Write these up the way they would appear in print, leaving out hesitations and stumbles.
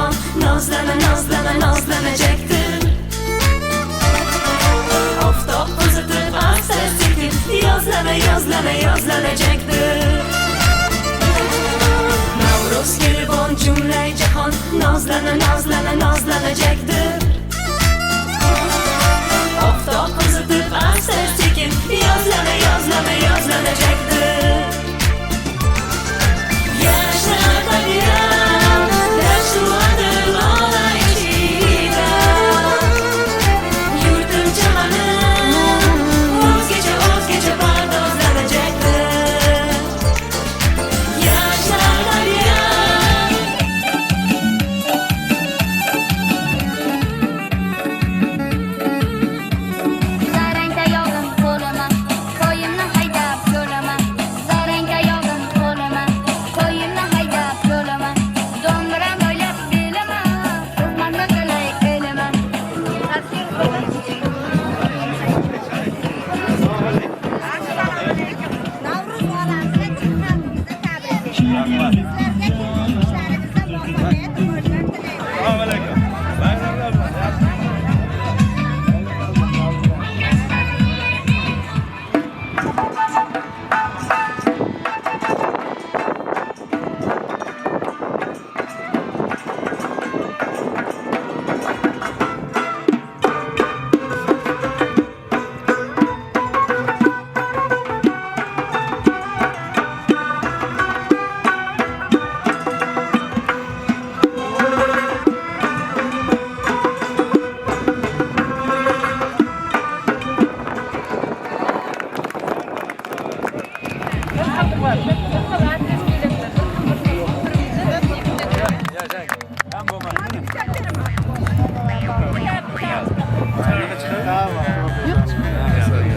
jahon nozlana nozlana nozlanacaktır. Oftob uzatib asta sekin yozlana yozlana yozlanacaktır. Navruz kelibon jumlay jahon nozlana nozlana nozlanacaktır. Oftob uzatib asta sekin yozlana yozlana yozlanacaktır. Yaşlar tabiat yaşlıdır ola içida. Yurtum cahanım o'zgacha pardozlanacaktır. Yaşlar tabiat. Zarangda yog'im qo'lima, qo'yimni haydab yo'lama. Zarangda yog'im qo'lima, qo'yimni haydab yo'lama. Do'mbiram o'ylab belima, o'zmanni qilay elima. Navruz orasiga chiqqaningizda tabriklayman. Sizlarga kelgusi ishlaringizda muvaffaqiyat bo'lishini tilayman.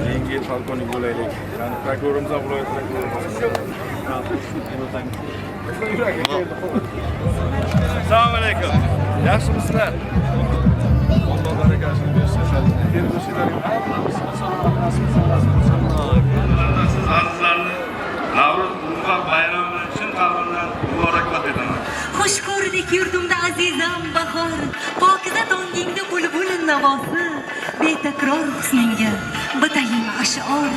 Yangi yil balkoning bo'laylik. Yani prokurorimiz ham viloyatda Assalomu alaykum. Yaxshimisizlar? Alloh barakasini bersin. Siz azizlarni Navruz Ulug'bek bayrami uchun qalbimdan muborakbod etaman. Xush ko'rdik yurtimda azizam bahor, pokiza tongingda bulbul navosi, betakror husningga bitayin ash'or.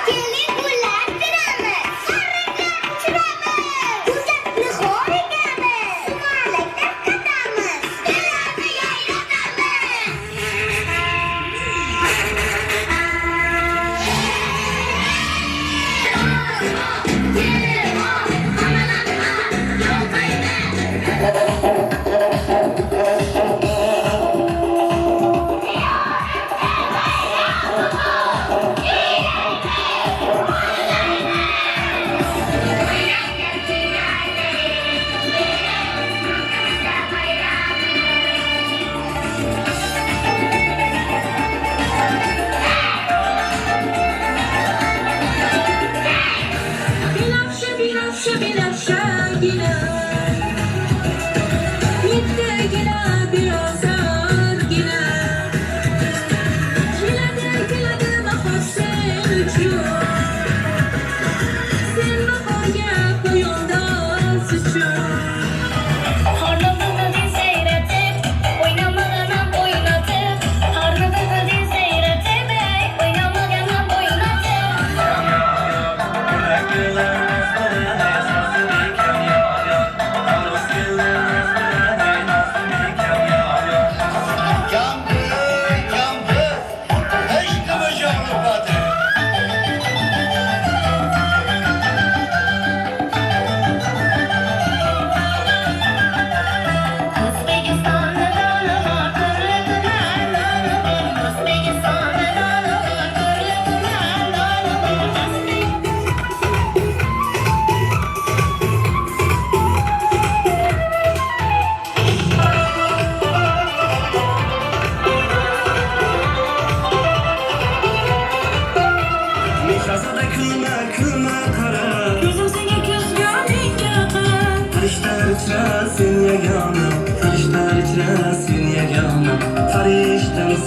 Keling bular tiramiz, sarringlar uchiramiz. G'uzatni xo'rigamiz, sumalakda qatamiz, ellarni yayratamiz. Binafşa yine Gitti yine biraz yine Giledi mahor sen uçuyor Sen bahorga ko'yilda suçuyor Qornimni seyratib, o'ynamaganim o'ynatib, qornimni seyratib, o'ynamaganim o'ynatib.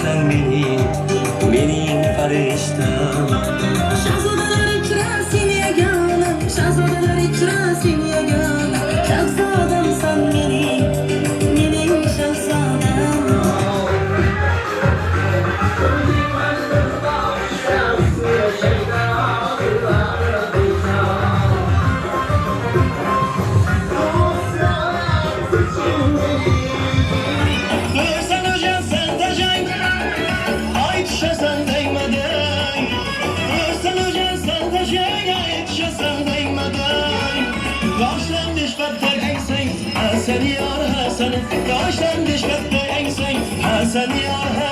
sen benim fariştam. Şahzodalar içra seni yegana, şahzodalar içra Hasan yar Hasan, kaştan düşmekte engsen. Hasan yar